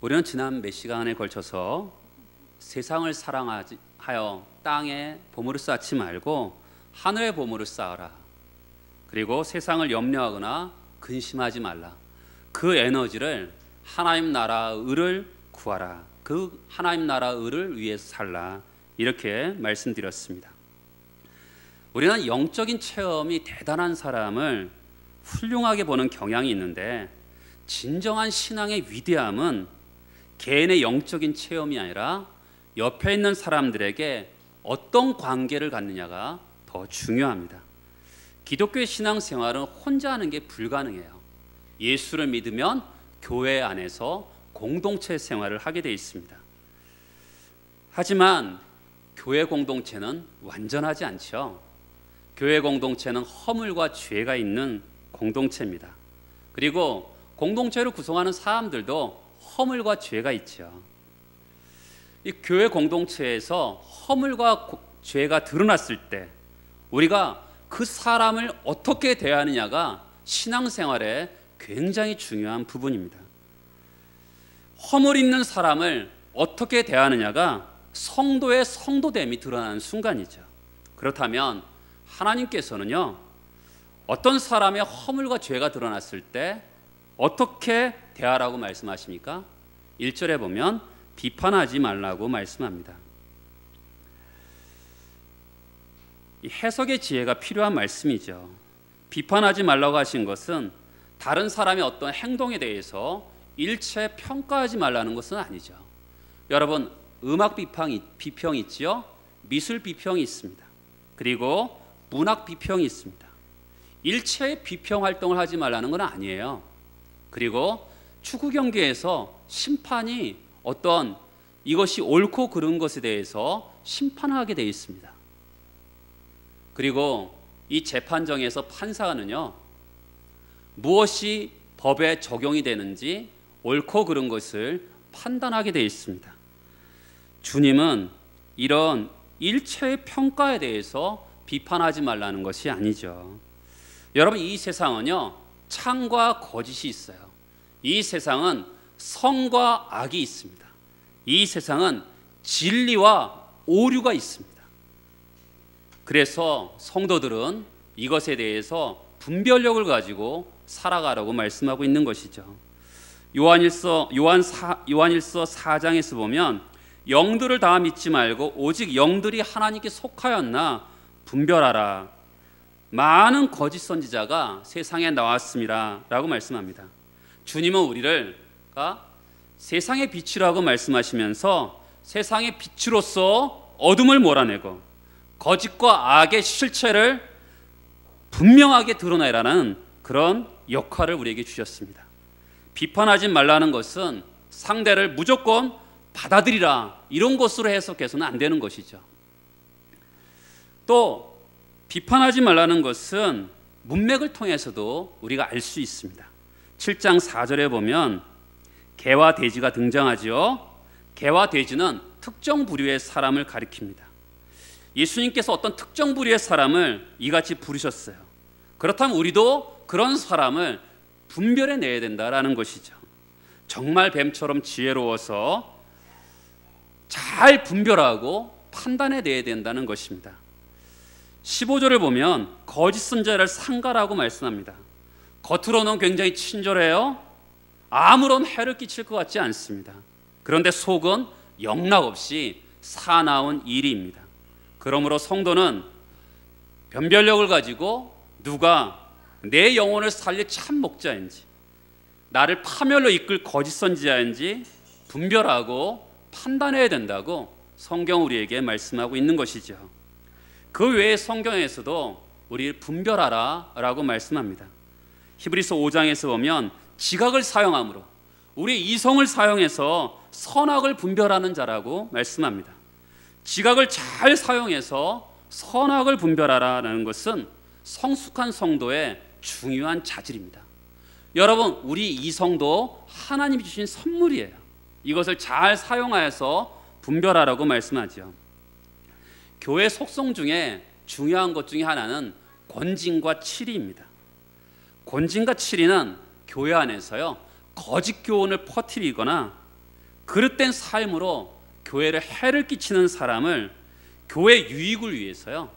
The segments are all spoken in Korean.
우리는 지난 몇 시간에 걸쳐서 세상을 사랑하여 땅에 보물을 쌓지 말고 하늘에 보물을 쌓아라. 그리고 세상을 염려하거나 근심하지 말라. 그 에너지를 하나님 나라 의를 구하라. 그 하나님 나라 의를 위해서 살라. 이렇게 말씀드렸습니다. 우리는 영적인 체험이 대단한 사람을 훌륭하게 보는 경향이 있는데, 진정한 신앙의 위대함은 개인의 영적인 체험이 아니라 옆에 있는 사람들에게 어떤 관계를 갖느냐가 더 중요합니다. 기독교의 신앙생활은 혼자 하는 게 불가능해요. 예수를 믿으면 교회 안에서 공동체 생활을 하게 되어 있습니다. 하지만 교회 공동체는 완전하지 않죠. 교회 공동체는 허물과 죄가 있는 공동체입니다. 그리고 공동체를 구성하는 사람들도 허물과 죄가 있죠. 이 교회 공동체에서 허물과 죄가 드러났을 때 우리가 그 사람을 어떻게 대하느냐가 신앙생활에 굉장히 중요한 부분입니다. 허물 있는 사람을 어떻게 대하느냐가 성도의 성도됨이 드러나는 순간이죠. 그렇다면 하나님께서는요, 어떤 사람의 허물과 죄가 드러났을 때 어떻게 대하라고 말씀하십니까? 1절에 보면 비판하지 말라고 말씀합니다. 이 해석의 지혜가 필요한 말씀이죠. 비판하지 말라고 하신 것은 다른 사람의 어떤 행동에 대해서 일체 평가하지 말라는 것은 아니죠. 여러분, 음악 비평이 있지요? 미술 비평이 있습니다. 그리고 문학 비평이 있습니다. 일체의 비평 활동을 하지 말라는 건 아니에요. 그리고 축구 경기에서 심판이 어떤 이것이 옳고 그른 것에 대해서 심판하게 되어 있습니다. 그리고 이 재판정에서 판사는요, 무엇이 법에 적용이 되는지 옳고 그른 것을 판단하게 되어 있습니다. 주님은 이런 일체의 평가에 대해서 비판하지 말라는 것이 아니죠. 여러분, 이 세상은요, 창과 거짓이 있어요. 이 세상은 선과 악이 있습니다. 이 세상은 진리와 오류가 있습니다. 그래서 성도들은 이것에 대해서 분별력을 가지고 살아가라고 말씀하고 있는 것이죠. 요한일서 4장에서 보면 영들을 다 믿지 말고 오직 영들이 하나님께 속하였나 분별하라. 많은 거짓 선지자가 세상에 나왔습니다 라고 말씀합니다. 주님은 우리를 세상의 빛이라고 말씀하시면서 세상의 빛으로서 어둠을 몰아내고 거짓과 악의 실체를 분명하게 드러내라는 그런 역할을 우리에게 주셨습니다. 비판하지 말라는 것은 상대를 무조건 받아들이라 이런 것으로 해석해서는 안 되는 것이죠. 또 비판하지 말라는 것은 문맥을 통해서도 우리가 알 수 있습니다. 7장 4절에 보면 개와 돼지가 등장하지요. 개와 돼지는 특정 부류의 사람을 가리킵니다. 예수님께서 어떤 특정 부류의 사람을 이같이 부르셨어요. 그렇다면 우리도 그런 사람을 분별해내야 된다라는 것이죠. 정말 뱀처럼 지혜로워서 잘 분별하고 판단해내야 된다는 것입니다. 15절을 보면 거짓 선지자를 상가라고 말씀합니다. 겉으로는 굉장히 친절해요. 아무런 해를 끼칠 것 같지 않습니다. 그런데 속은 영락없이 사나운 일이입니다. 그러므로 성도는 변별력을 가지고 누가 내 영혼을 살릴 참 목자인지 나를 파멸로 이끌 거짓 선지자인지 분별하고 판단해야 된다고 성경 우리에게 말씀하고 있는 것이죠. 그 외에 성경에서도 우리를 분별하라 라고 말씀합니다. 히브리서 5장에서 보면 지각을 사용함으로 우리 이성을 사용해서 선악을 분별하는 자라고 말씀합니다. 지각을 잘 사용해서 선악을 분별하라는 것은 성숙한 성도의 중요한 자질입니다. 여러분, 우리 이성도 하나님이 주신 선물이에요. 이것을 잘 사용하여서 분별하라고 말씀하죠. 교회 속성 중에 중요한 것 중에 하나는 권징과 치리입니다. 권징과 치리는 교회 안에서요, 거짓 교훈을 퍼뜨리거나 그릇된 삶으로 교회를 해를 끼치는 사람을 교회 유익을 위해서요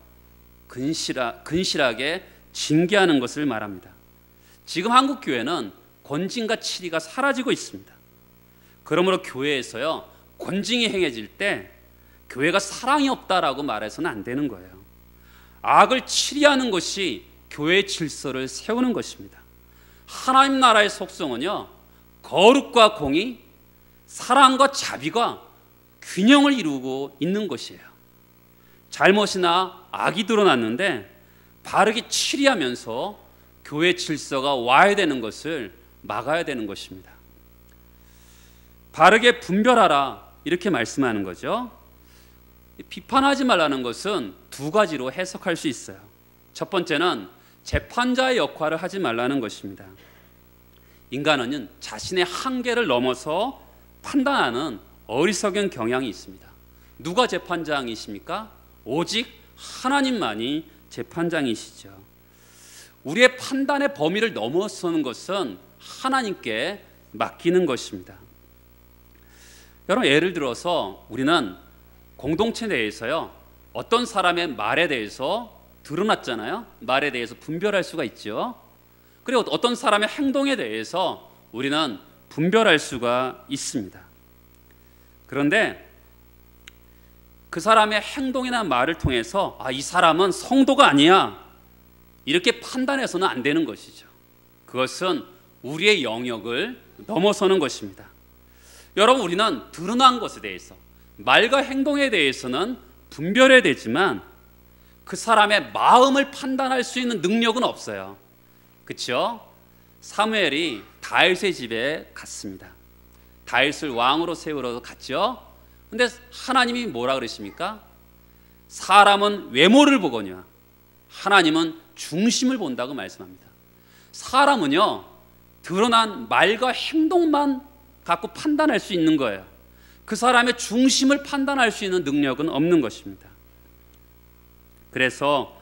근실하게 징계하는 것을 말합니다. 지금 한국 교회는 권징과 치리가 사라지고 있습니다. 그러므로 교회에서요 권징이 행해질 때 교회가 사랑이 없다라고 말해서는 안 되는 거예요. 악을 치리하는 것이 교회의 질서를 세우는 것입니다. 하나님 나라의 속성은요 거룩과 공의, 사랑과 자비가 균형을 이루고 있는 것이에요. 잘못이나 악이 드러났는데 바르게 치리하면서 교회 질서가 와야 되는 것을 막아야 되는 것입니다. 바르게 분별하라 이렇게 말씀하는 거죠. 비판하지 말라는 것은 두 가지로 해석할 수 있어요. 첫 번째는 재판자의 역할을 하지 말라는 것입니다. 인간은 자신의 한계를 넘어서 판단하는 어리석은 경향이 있습니다. 누가 재판장이십니까? 오직 하나님만이 재판장이시죠. 우리의 판단의 범위를 넘어서는 것은 하나님께 맡기는 것입니다. 여러분, 예를 들어서 우리는 공동체 내에서요 어떤 사람의 말에 대해서 드러났잖아요. 말에 대해서 분별할 수가 있죠. 그리고 어떤 사람의 행동에 대해서 우리는 분별할 수가 있습니다. 그런데 그 사람의 행동이나 말을 통해서 이 사람은 성도가 아니야 이렇게 판단해서는 안 되는 것이죠. 그것은 우리의 영역을 넘어서는 것입니다. 여러분, 우리는 드러난 것에 대해서 말과 행동에 대해서는 분별해야 되지만 그 사람의 마음을 판단할 수 있는 능력은 없어요. 그렇죠? 사무엘이 다윗의 집에 갔습니다. 다윗을 왕으로 세우러 갔죠. 근데 하나님이 뭐라 그러십니까? 사람은 외모를 보거니와 하나님은 중심을 본다고 말씀합니다. 사람은요 드러난 말과 행동만 갖고 판단할 수 있는 거예요. 그 사람의 중심을 판단할 수 있는 능력은 없는 것입니다. 그래서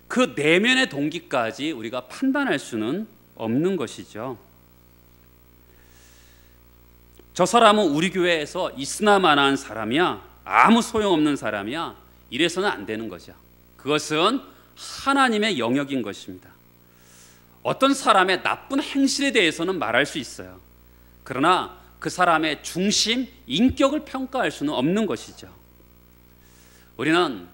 그 내면의 동기까지 우리가 판단할 수는 없는 것이죠. 저 사람은 우리 교회에서 있으나 마나한 사람이야, 아무 소용없는 사람이야, 이래서는 안 되는 거죠. 그것은 하나님의 영역인 것입니다. 어떤 사람의 나쁜 행실에 대해서는 말할 수 있어요. 그러나 그 사람의 중심, 인격을 평가할 수는 없는 것이죠. 우리는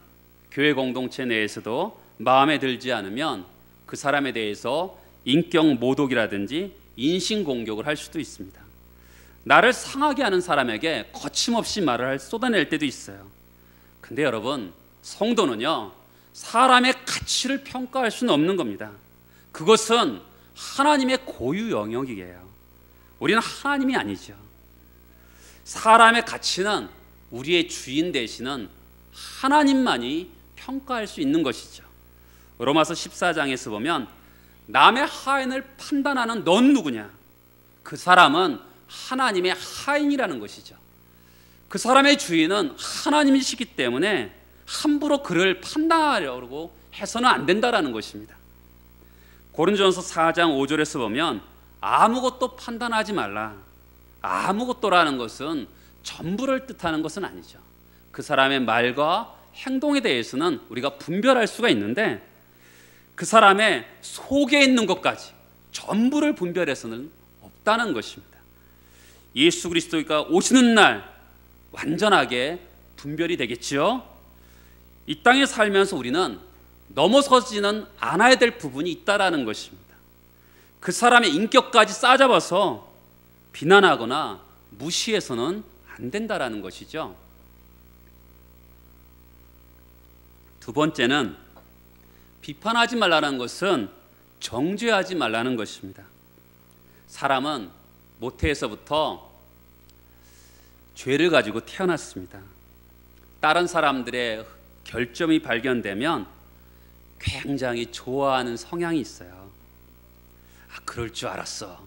교회 공동체 내에서도 마음에 들지 않으면 그 사람에 대해서 인격 모독이라든지 인신공격을 할 수도 있습니다. 나를 상하게 하는 사람에게 거침없이 말을 쏟아낼 때도 있어요. 근데 여러분, 성도는요 사람의 가치를 평가할 수는 없는 겁니다. 그것은 하나님의 고유 영역이에요. 우리는 하나님이 아니죠. 사람의 가치는 우리의 주인 되시는 하나님만이 평가할 수 있는 것이죠. 로마서 14장에서 보면 남의 하인을 판단하는 넌 누구냐? 그 사람은 하나님의 하인이라는 것이죠. 그 사람의 주인은 하나님이시기 때문에 함부로 그를 판단하려고 해서는 안 된다라는 것입니다. 고린도전서 4장 5절에서 보면 아무것도 판단하지 말라. 아무것도라는 것은 전부를 뜻하는 것은 아니죠. 그 사람의 말과 행동에 대해서는 우리가 분별할 수가 있는데 그 사람의 속에 있는 것까지 전부를 분별해서는 없다는 것입니다. 예수 그리스도가 오시는 날 완전하게 분별이 되겠지요. 이 땅에 살면서 우리는 넘어서지는 않아야 될 부분이 있다라는 것입니다. 그 사람의 인격까지 싸잡아서 비난하거나 무시해서는 안 된다라는 것이죠. 두 번째는 비판하지 말라는 것은 정죄하지 말라는 것입니다. 사람은 모태에서부터 죄를 가지고 태어났습니다. 다른 사람들의 결점이 발견되면 굉장히 좋아하는 성향이 있어요. 그럴 줄 알았어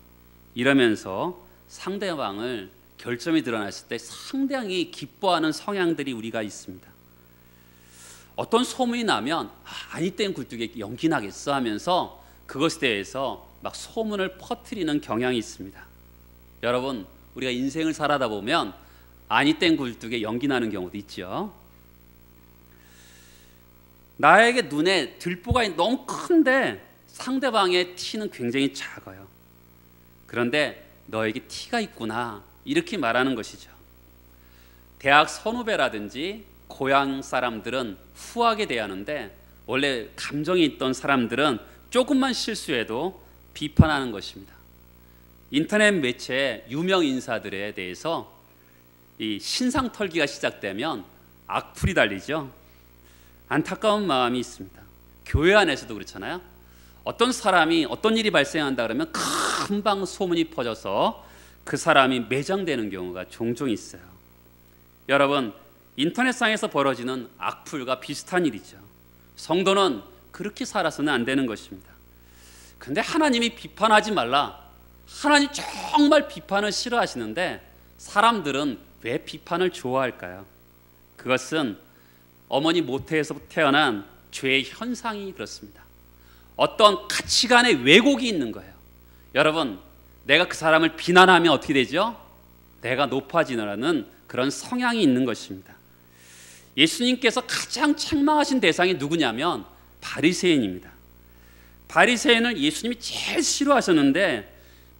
이러면서 상대방을 결점이 드러났을 때 상당히 기뻐하는 성향들이 우리가 있습니다. 어떤 소문이 나면 아니 땐 굴뚝에 연기 나겠어 하면서 그것에 대해서 막 소문을 퍼뜨리는 경향이 있습니다. 여러분, 우리가 인생을 살아다 보면 아니 땡 굴뚝에 연기 나는 경우도 있죠. 나에게 눈에 들보가 너무 큰데 상대방의 티는 굉장히 작아요. 그런데 너에게 티가 있구나, 이렇게 말하는 것이죠. 대학 선후배라든지 고향 사람들은 후하게 대하는데 원래 감정이 있던 사람들은 조금만 실수해도 비판하는 것입니다. 인터넷 매체의 유명 인사들에 대해서 이 신상 털기가 시작되면 악플이 달리죠. 안타까운 마음이 있습니다. 교회 안에서도 그렇잖아요. 어떤 사람이 어떤 일이 발생한다 그러면 금방 소문이 퍼져서 그 사람이 매장되는 경우가 종종 있어요. 여러분, 인터넷상에서 벌어지는 악플과 비슷한 일이죠. 성도는 그렇게 살아서는 안 되는 것입니다. 그런데 하나님이 비판하지 말라, 하나님 정말 비판을 싫어하시는데 사람들은 왜 비판을 좋아할까요? 그것은 어머니 모태에서 태어난 죄의 현상이 그렇습니다. 어떤 가치관의 왜곡이 있는 거예요. 여러분, 내가 그 사람을 비난하면 어떻게 되죠? 내가 높아지느라는 그런 성향이 있는 것입니다. 예수님께서 가장 책망하신 대상이 누구냐면 바리새인입니다. 바리새인을 예수님이 제일 싫어하셨는데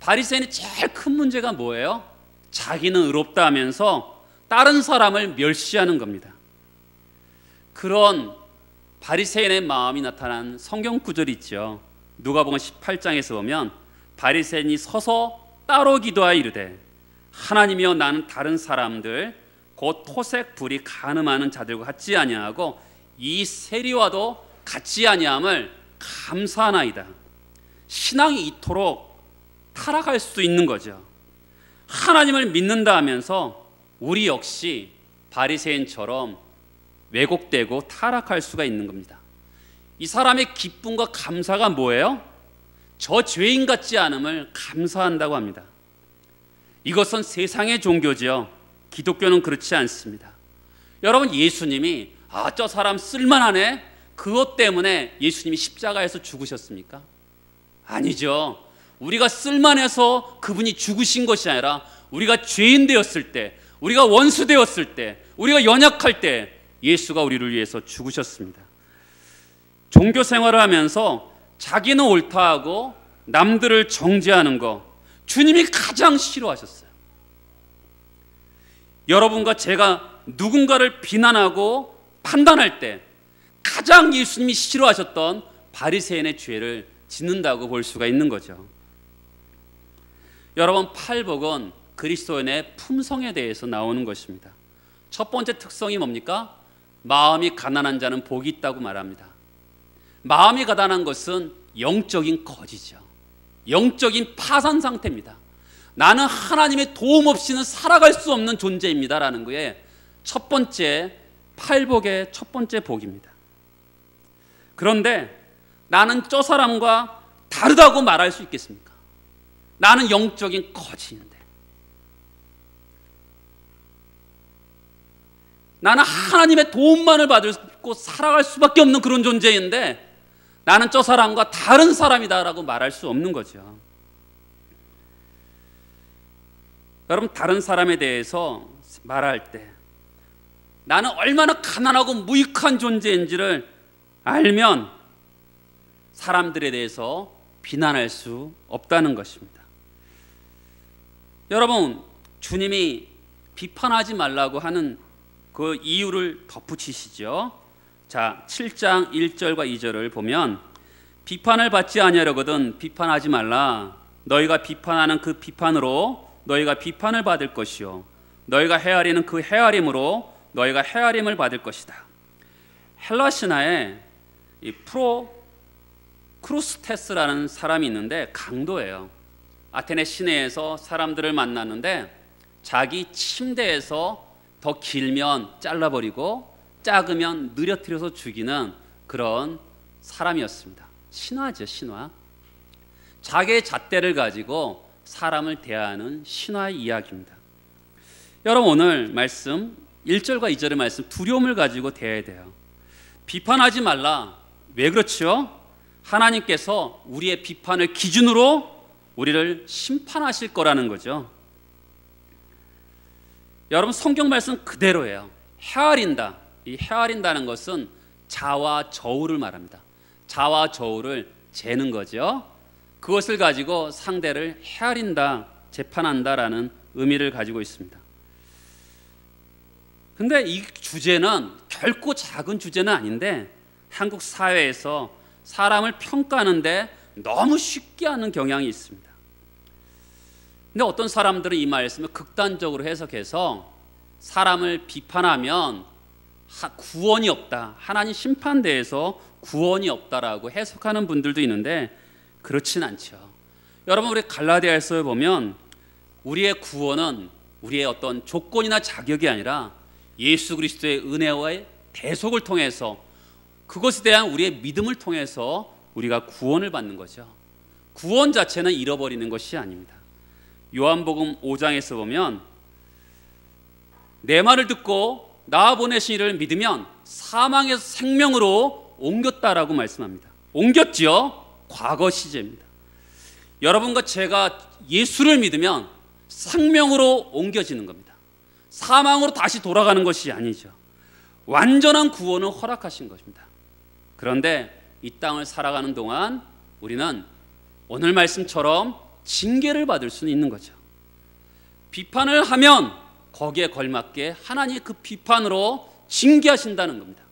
바리새인의 제일 큰 문제가 뭐예요? 자기는 의롭다 하면서 다른 사람을 멸시하는 겁니다. 그런 바리새인의 마음이 나타난 성경 구절이 있죠. 누가복음 18장에서 보면 바리새인이 서서 따로 기도하여 이르되 하나님이여, 나는 다른 사람들 곧 토색 불이 간음하는 자들과 같지 아니하고 이 세리와도 같지 아니함을 감사하나이다. 신앙이 이토록 타락할 수 있는 거죠. 하나님을 믿는다 하면서 우리 역시 바리새인처럼 왜곡되고 타락할 수가 있는 겁니다. 이 사람의 기쁨과 감사가 뭐예요? 저 죄인 같지 않음을 감사한다고 합니다. 이것은 세상의 종교지요. 기독교는 그렇지 않습니다. 여러분, 예수님이 저 사람 쓸만하네, 그것 때문에 예수님이 십자가에서 죽으셨습니까? 아니죠. 우리가 쓸만해서 그분이 죽으신 것이 아니라 우리가 죄인 되었을 때, 우리가 원수 되었을 때, 우리가 연약할 때 예수가 우리를 위해서 죽으셨습니다. 종교 생활을 하면서 자기는 옳다 하고 남들을 정죄하는 거 주님이 가장 싫어하셨어요. 여러분과 제가 누군가를 비난하고 판단할 때 가장 예수님이 싫어하셨던 바리새인의 죄를 짓는다고 볼 수가 있는 거죠. 여러분, 팔복은 그리스도인의 품성에 대해서 나오는 것입니다. 첫 번째 특성이 뭡니까? 마음이 가난한 자는 복이 있다고 말합니다. 마음이 가난한 것은 영적인 거지죠. 영적인 파산 상태입니다. 나는 하나님의 도움 없이는 살아갈 수 없는 존재입니다 라는 거에 첫 번째, 팔복의 첫 번째 복입니다. 그런데 나는 저 사람과 다르다고 말할 수 있겠습니까? 나는 영적인 거지인데, 나는 하나님의 도움만을 받고 살아갈 수밖에 없는 그런 존재인데 나는 저 사람과 다른 사람이다라고 말할 수 없는 거죠. 여러분, 다른 사람에 대해서 말할 때 나는 얼마나 가난하고 무익한 존재인지를 알면 사람들에 대해서 비난할 수 없다는 것입니다. 여러분, 주님이 비판하지 말라고 하는 그 이유를 덧붙이시죠. 자, 7장 1절과 2절을 보면 비판을 받지 아니하려거든 비판하지 말라. 너희가 비판하는 그 비판으로 너희가 비판을 받을 것이요 너희가 헤아리는 그 헤아림으로 너희가 헤아림을 받을 것이다. 헬라 신화에 이 크루스테스라는 사람이 있는데 강도예요. 아테네 시내에서 사람들을 만났는데 자기 침대에서 더 길면 잘라버리고 작으면 느려뜨려서 죽이는 그런 사람이었습니다. 신화죠, 신화. 자기의 잣대를 가지고 사람을 대하는 신화의 이야기입니다. 여러분, 오늘 말씀 1절과 2절의 말씀 두려움을 가지고 대해야 돼요. 비판하지 말라. 왜 그렇죠? 하나님께서 우리의 비판을 기준으로 우리를 심판하실 거라는 거죠. 여러분 성경 말씀 그대로예요. 헤아린다. 이 헤아린다는 것은 자와 저우를 말합니다. 자와 저우를 재는 거죠. 그것을 가지고 상대를 헤아린다, 재판한다라는 의미를 가지고 있습니다. 근데 이 주제는 결코 작은 주제는 아닌데 한국 사회에서 사람을 평가하는데 너무 쉽게 하는 경향이 있습니다. 근데 어떤 사람들은 이 말씀을 극단적으로 해석해서 사람을 비판하면 구원이 없다, 하나님 심판대에서 구원이 없다라고 해석하는 분들도 있는데 그렇진 않죠. 여러분 우리 갈라디아서에 보면 우리의 구원은 우리의 어떤 조건이나 자격이 아니라 예수 그리스도의 은혜와의 대속을 통해서 그것에 대한 우리의 믿음을 통해서 우리가 구원을 받는 거죠. 구원 자체는 잃어버리는 것이 아닙니다. 요한복음 5장에서 보면 내 말을 듣고 나 보내신 이를 믿으면 사망에서 생명으로 옮겼다라고 말씀합니다. 옮겼지요? 과거 시제입니다. 여러분과 제가 예수를 믿으면 생명으로 옮겨지는 겁니다. 사망으로 다시 돌아가는 것이 아니죠. 완전한 구원을 허락하신 것입니다. 그런데 이 땅을 살아가는 동안 우리는 오늘 말씀처럼 징계를 받을 수는 있는 거죠. 비판을 하면 거기에 걸맞게 하나님이 그 비판으로 징계하신다는 겁니다.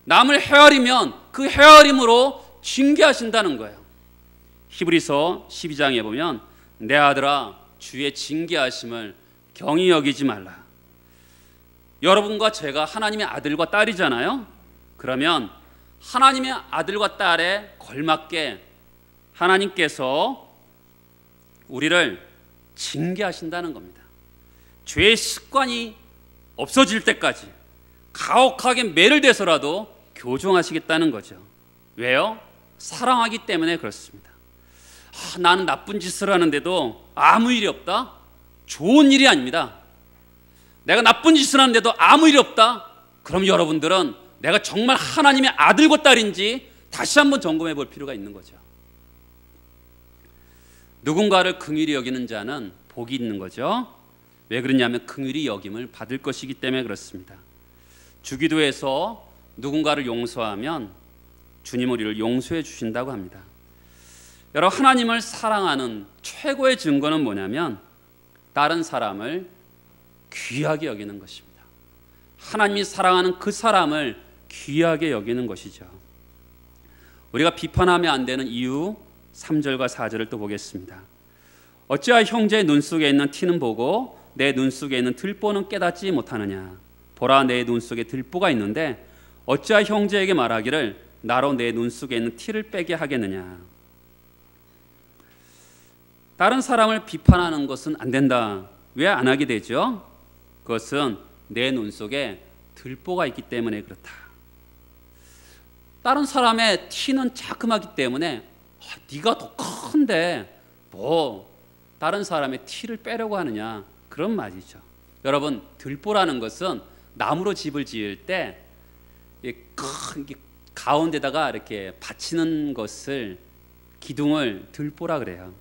남을 헤아리면 그 헤아림으로 징계하신다는 거예요. 히브리서 12장에 보면 내 아들아 주의 징계하심을 경히 여기지 말라. 여러분과 제가 하나님의 아들과 딸이잖아요. 그러면 하나님의 아들과 딸에 걸맞게 하나님께서 우리를 징계하신다는 겁니다. 죄의 습관이 없어질 때까지 가혹하게 매를 대서라도 교정하시겠다는 거죠. 왜요? 사랑하기 때문에 그렇습니다. 나는 나쁜 짓을 하는데도 아무 일이 없다? 좋은 일이 아닙니다. 내가 나쁜 짓을 하는데도 아무 일이 없다? 그럼 여러분들은 내가 정말 하나님의 아들과 딸인지 다시 한번 점검해 볼 필요가 있는 거죠. 누군가를 긍휼히 여기는 자는 복이 있는 거죠. 왜 그러냐면 긍휼히 여김을 받을 것이기 때문에 그렇습니다. 주기도에서 누군가를 용서하면 주님 우리를 용서해 주신다고 합니다. 여러분 하나님을 사랑하는 최고의 증거는 뭐냐면 다른 사람을 귀하게 여기는 것입니다. 하나님이 사랑하는 그 사람을 귀하게 여기는 것이죠. 우리가 비판하면 안 되는 이유 3절과 4절을 또 보겠습니다. 어찌하여 형제의 눈 속에 있는 티는 보고 내 눈 속에 있는 들보는 깨닫지 못하느냐. 보라 내 눈 속에 들보가 있는데 어찌하여 형제에게 말하기를 나로 내 눈 속에 있는 티를 빼게 하겠느냐. 다른 사람을 비판하는 것은 안 된다. 왜 안 하게 되죠? 그것은 내 눈 속에 들보가 있기 때문에 그렇다. 다른 사람의 티는 자그마하기 때문에 네가 더 큰데 뭐 다른 사람의 티를 빼려고 하느냐, 그런 말이죠. 여러분 들보라는 것은 나무로 집을 지을 때 큰 가운데다가 이렇게 받치는 것을 기둥을 들보라 그래요.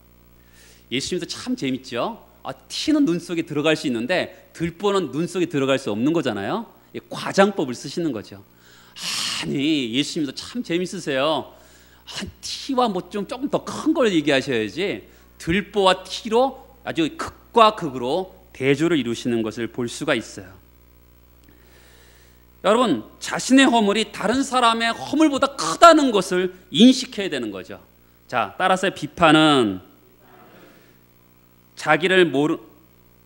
예수님도 참 재밌죠. 티는 눈 속에 들어갈 수 있는데 들보는 눈 속에 들어갈 수 없는 거잖아요. 과장법을 쓰시는 거죠. 아니 예수님도 참 재밌으세요. 티와 뭐 좀 조금 더 큰 걸 얘기하셔야지 들보와 티로 아주 극과 극으로 대조를 이루시는 것을 볼 수가 있어요. 여러분 자신의 허물이 다른 사람의 허물보다 크다는 것을 인식해야 되는 거죠. 자, 따라서 비판은 자기를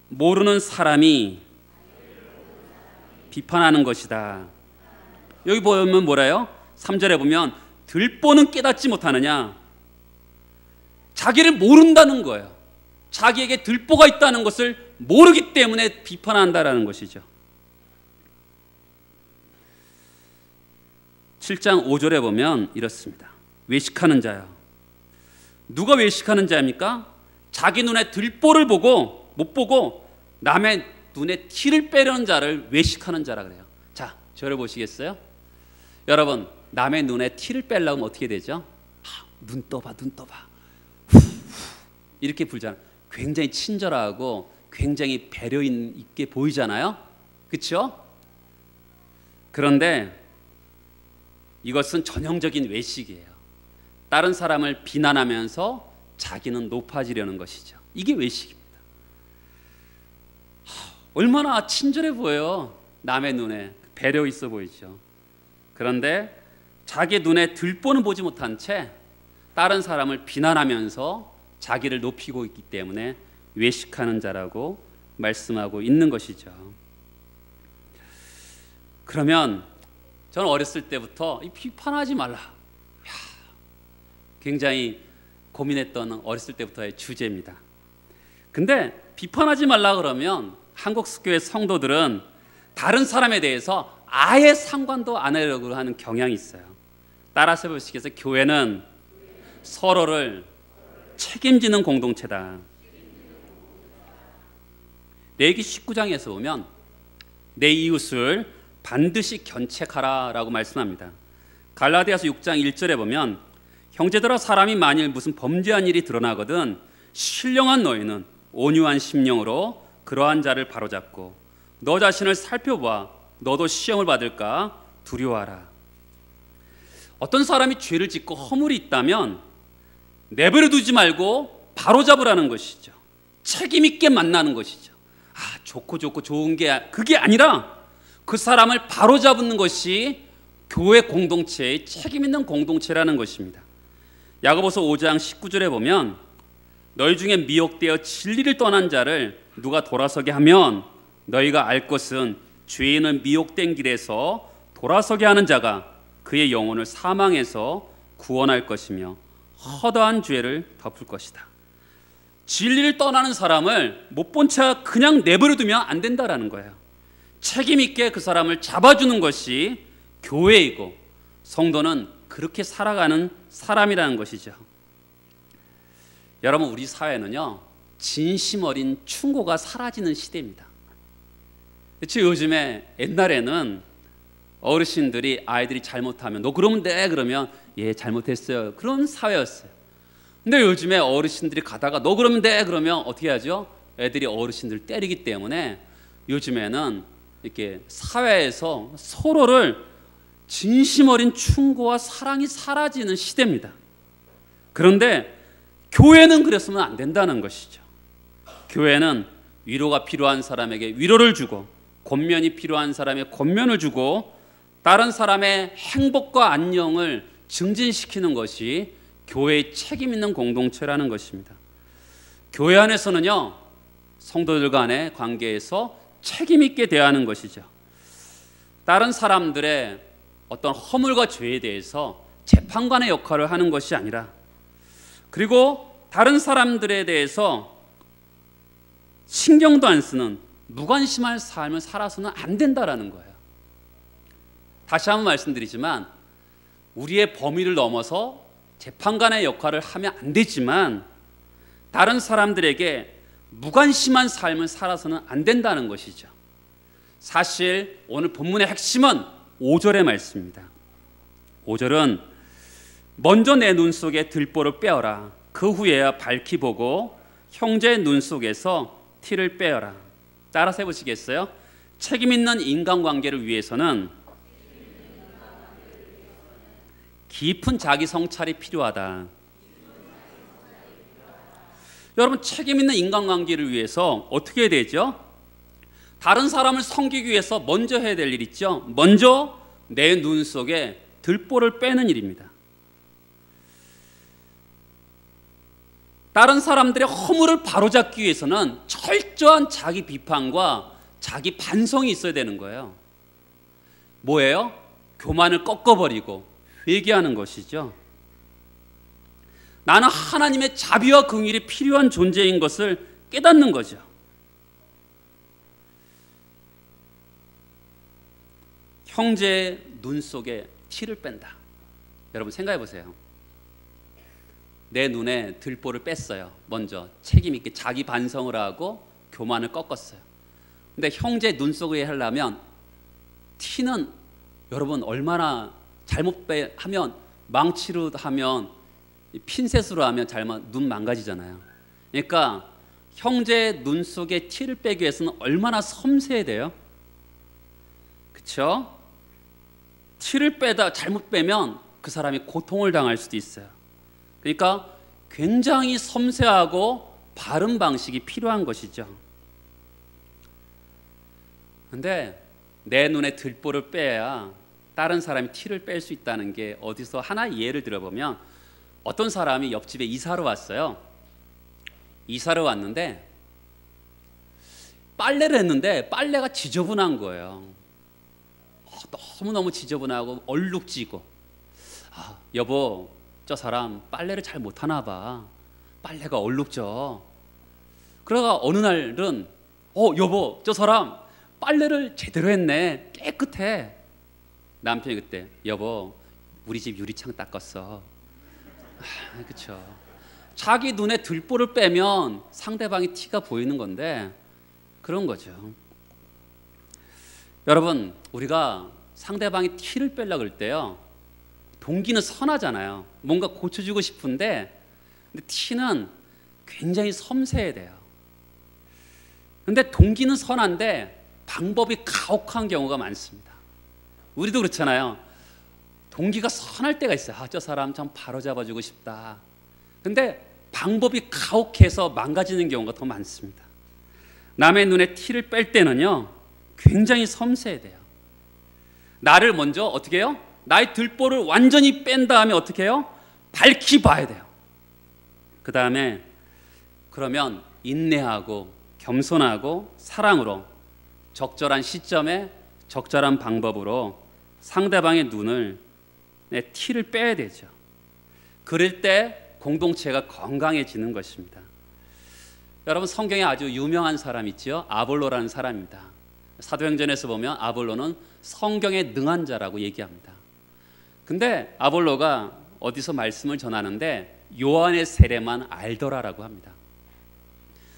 모르는 사람이 비판하는 것이다. 여기 보면 뭐래요? 3절에 보면 들보는 깨닫지 못하느냐. 자기를 모른다는 거예요. 자기에게 들보가 있다는 것을 모르기 때문에 비판한다라는 것이죠. 7장 5절에 보면 이렇습니다. 외식하는 자요. 누가 외식하는 자입니까? 자기 눈에 들보를 못 보고 남의 눈에 티를 빼려는 자를 외식하는 자라 그래요. 자, 저를 보시겠어요? 여러분 남의 눈에 티를 빼려면 어떻게 되죠? 눈 떠봐 눈 떠봐 이렇게 불잖아요. 굉장히 친절하고 굉장히 배려 있게 보이잖아요. 그렇죠? 그런데 이것은 전형적인 외식이에요. 다른 사람을 비난하면서 자기는 높아지려는 것이죠. 이게 외식입니다. 얼마나 친절해 보여요. 남의 눈에 배려 있어 보이죠. 그런데 자기 눈에 들보는 보지 못한 채 다른 사람을 비난하면서 자기를 높이고 있기 때문에 외식하는 자라고 말씀하고 있는 것이죠. 그러면 저는 어렸을 때부터 비판하지 말라, 굉장히 고민했던 어렸을 때부터의 주제입니다. 근데 비판하지 말라 그러면 한국교회 성도들은 다른 사람에 대해서 아예 상관도 안 하려고 하는 경향이 있어요. 따라서 보시겠어요? 교회는 서로를 책임지는 공동체다. 레위기 19장에서 보면 내 이웃을 반드시 견책하라 라고 말씀합니다. 갈라디아서 6장 1절에 보면 형제들아, 사람이 만일 무슨 범죄한 일이 드러나거든 신령한 너희는 온유한 심령으로 그러한 자를 바로잡고 너 자신을 살펴봐 너도 시험을 받을까 두려워하라. 어떤 사람이 죄를 짓고 허물이 있다면 내버려 두지 말고 바로잡으라는 것이죠. 책임 있게 만나는 것이죠. 좋고 좋은 게 그게 아니라 그 사람을 바로잡는 것이 교회 공동체의 책임 있는 공동체라는 것입니다. 야고보서 5장 19절에 보면 너희 중에 미혹되어 진리를 떠난 자를 누가 돌아서게 하면 너희가 알 것은 죄인은 미혹된 길에서 돌아서게 하는 자가 그의 영혼을 사망에서 구원할 것이며 허다한 죄를 덮을 것이다. 진리를 떠나는 사람을 못 본 채 그냥 내버려 두면 안 된다라는 거예요. 책임 있게 그 사람을 잡아주는 것이 교회이고 성도는 그렇게 살아가는 사람이라는 것이죠. 여러분, 우리 사회는요 진심 어린 충고가 사라지는 시대입니다. 그렇죠? 요즘에 옛날에는 어르신들이 아이들이 잘못하면 너 그러면 돼 그러면 예 잘못했어요 그런 사회였어요. 근데 요즘에 어르신들이 가다가 너 그러면 돼 그러면 어떻게 하죠? 애들이 어르신들 때리기 때문에 요즘에는 이렇게 사회에서 서로를 진심 어린 충고와 사랑이 사라지는 시대입니다. 그런데 교회는 그랬으면 안 된다는 것이죠. 교회는 위로가 필요한 사람에게 위로를 주고 권면이 필요한 사람에게 권면을 주고 다른 사람의 행복과 안녕을 증진시키는 것이 교회의 책임 있는 공동체라는 것입니다. 교회 안에서는요 성도들 간의 관계에서 책임 있게 대하는 것이죠. 다른 사람들의 어떤 허물과 죄에 대해서 재판관의 역할을 하는 것이 아니라, 그리고 다른 사람들에 대해서 신경도 안 쓰는 무관심한 삶을 살아서는 안 된다라는 거예요. 다시 한번 말씀드리지만 우리의 범위를 넘어서 재판관의 역할을 하면 안 되지만 다른 사람들에게 무관심한 삶을 살아서는 안 된다는 것이죠. 사실 오늘 본문의 핵심은 5절의 말씀입니다. 5절은 먼저 내 눈 속에 들보를 빼어라. 그 후에야 밝히 보고 형제의 눈 속에서 티를 빼어라. 따라서 해보시겠어요? 책임 있는 인간관계를 위해서는 깊은 자기 성찰이 필요하다. 여러분, 책임 있는 인간관계를 위해서 어떻게 해야 되죠? 다른 사람을 섬기기 위해서 먼저 해야 될 일 있죠. 먼저 내 눈 속에 들보를 빼는 일입니다. 다른 사람들의 허물을 바로잡기 위해서는 철저한 자기 비판과 자기 반성이 있어야 되는 거예요. 뭐예요? 교만을 꺾어버리고 회개하는 것이죠. 나는 하나님의 자비와 긍휼이 필요한 존재인 것을 깨닫는 거죠. 형제의 눈 속에 티를 뺀다. 여러분 생각해 보세요. 내 눈에 들보를 뺐어요. 먼저 책임 있게 자기 반성을 하고 교만을 꺾었어요. 근데 형제 눈 속에 하려면 티는 여러분 얼마나 하면 망치로 하면 핀셋으로 하면 눈 망가지잖아요. 그러니까 형제의 눈 속에 티를 빼기 위해서는 얼마나 섬세해야 돼요? 그렇죠? 티를 빼다 잘못 빼면 그 사람이 고통을 당할 수도 있어요. 그러니까 굉장히 섬세하고 바른 방식이 필요한 것이죠. 근데 내 눈에 들보를 빼야 다른 사람이 티를 뺄 수 있다는 게 어디서 하나의 예를 들어보면, 어떤 사람이 옆집에 이사를 왔어요. 이사를 왔는데 빨래를 했는데 빨래가 지저분한 거예요. 너무너무 지저분하고 얼룩지고, 여보, 저 사람 빨래를 잘 못하나 봐. 빨래가 얼룩져. 그러다가 어느 날은 여보, 저 사람 빨래를 제대로 했네. 깨끗해. 남편이 그때, 여보, 우리 집 유리창 닦았어. 그렇죠. 자기 눈에 들보를 빼면 상대방이 티가 보이는 건데 그런 거죠. 여러분, 우리가 상대방이 티를 빼려고 할 때요, 동기는 선하잖아요. 뭔가 고쳐주고 싶은데, 근데 티는 굉장히 섬세해야 돼요. 근데 동기는 선한데 방법이 가혹한 경우가 많습니다. 우리도 그렇잖아요. 동기가 선할 때가 있어요. 저 사람 참 바로잡아주고 싶다. 근데 방법이 가혹해서 망가지는 경우가 더 많습니다. 남의 눈에 티를 뺄 때는요, 굉장히 섬세해야 돼요. 나를 먼저 어떻게 해요? 나의 들보를 완전히 뺀 다음에 어떻게 해요? 밝히 봐야 돼요. 그 다음에 그러면 인내하고 겸손하고 사랑으로 적절한 시점에 적절한 방법으로 상대방의 눈을, 티를 빼야 되죠. 그럴 때 공동체가 건강해지는 것입니다. 여러분, 성경에 아주 유명한 사람 있죠. 아볼로라는 사람입니다. 사도행전에서 보면 아볼로는 성경에 능한 자라고 얘기합니다. 근데 아볼로가 어디서 말씀을 전하는데 요한의 세례만 알더라라고 합니다.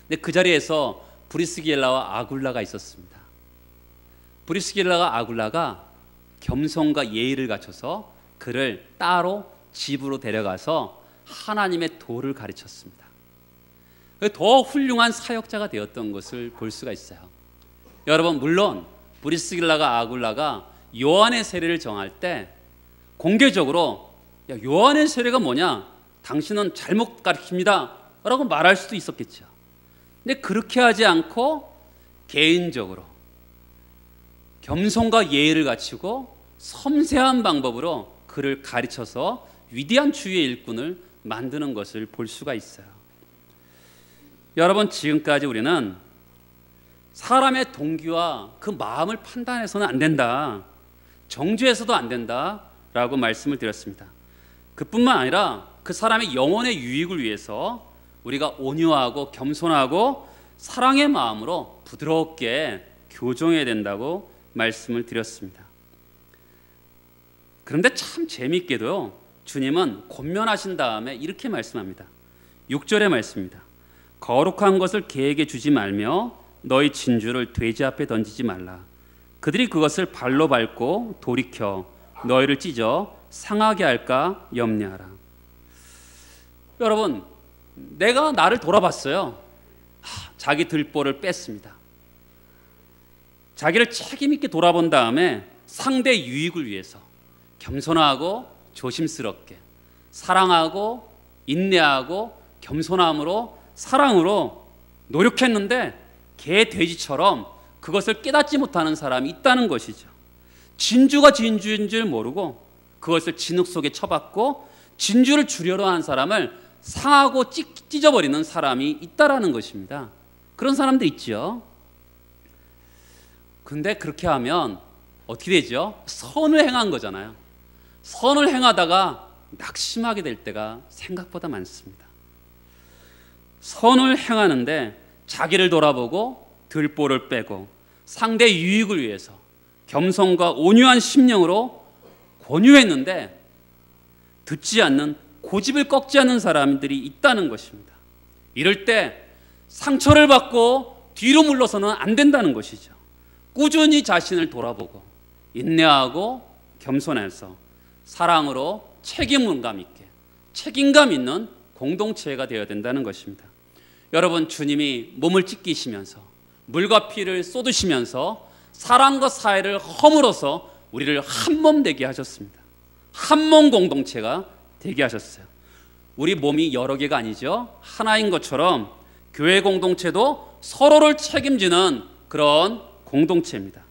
근데 그 자리에서 브리스길라와 아굴라가 있었습니다. 브리스길라와 아굴라가 겸손과 예의를 갖춰서 그를 따로 집으로 데려가서 하나님의 도를 가르쳤습니다. 더 훌륭한 사역자가 되었던 것을 볼 수가 있어요. 여러분, 물론 브리스길라가 아굴라가 요한의 세례를 정할 때 공개적으로, 요한의 세례가 뭐냐, 당신은 잘못 가르칩니다 라고 말할 수도 있었겠죠. 근데 그렇게 하지 않고 개인적으로 겸손과 예의를 갖추고 섬세한 방법으로 그를 가르쳐서 위대한 주의 일꾼을 만드는 것을 볼 수가 있어요. 여러분, 지금까지 우리는 사람의 동기와 그 마음을 판단해서는 안 된다, 정죄해서도 안 된다라고 말씀을 드렸습니다. 그뿐만 아니라 그 사람의 영혼의 유익을 위해서 우리가 온유하고 겸손하고 사랑의 마음으로 부드럽게 교정해야 된다고 말씀을 드렸습니다. 그런데 참 재미있게도요, 주님은 권면하신 다음에 이렇게 말씀합니다. 6절의 말씀입니다. 거룩한 것을 개에게 주지 말며 너희 진주를 돼지 앞에 던지지 말라. 그들이 그것을 발로 밟고 돌이켜 너희를 찢어 상하게 할까 염려하라. 여러분, 내가 나를 돌아봤어요. 자기 들보를 뺐습니다. 자기를 책임 있게 돌아본 다음에 상대의 유익을 위해서 겸손하고 조심스럽게 사랑하고 인내하고 겸손함으로 사랑으로 노력했는데 개 돼지처럼 그것을 깨닫지 못하는 사람이 있다는 것이죠. 진주가 진주인 줄 모르고 그것을 진흙 속에 쳐박고 진주를 주려고 하는 사람을 상하고 찢어버리는 사람이 있다라는 것입니다. 그런 사람들 있죠. 근데 그렇게 하면 어떻게 되죠? 선을 행한 거잖아요. 선을 행하다가 낙심하게 될 때가 생각보다 많습니다. 선을 행하는데 자기를 돌아보고 들보를 빼고 상대의 유익을 위해서 겸손과 온유한 심령으로 권유했는데 듣지 않는, 고집을 꺾지 않는 사람들이 있다는 것입니다. 이럴 때 상처를 받고 뒤로 물러서는 안 된다는 것이죠. 꾸준히 자신을 돌아보고 인내하고 겸손해서 사랑으로 책임감 있게 책임감 있는 공동체가 되어야 된다는 것입니다. 여러분, 주님이 몸을 찢기시면서 물과 피를 쏟으시면서 사랑과 사회를 허물어서 우리를 한 몸 되게 하셨습니다. 한 몸 공동체가 되게 하셨어요. 우리 몸이 여러 개가 아니죠. 하나인 것처럼 교회 공동체도 서로를 책임지는 그런 공동체입니다.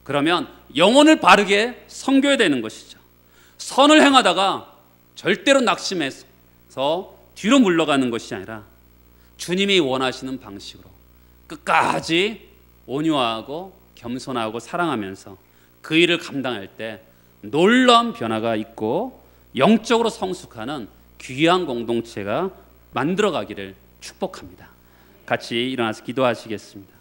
그러면 영혼을 바르게 섬겨야 되는 것이죠. 선을 행하다가 절대로 낙심해서 뒤로 물러가는 것이 아니라 주님이 원하시는 방식으로 끝까지 온유하고 겸손하고 사랑하면서 그 일을 감당할 때 놀라운 변화가 있고 영적으로 성숙하는 귀한 공동체가 만들어가기를 축복합니다. 같이 일어나서 기도하시겠습니다.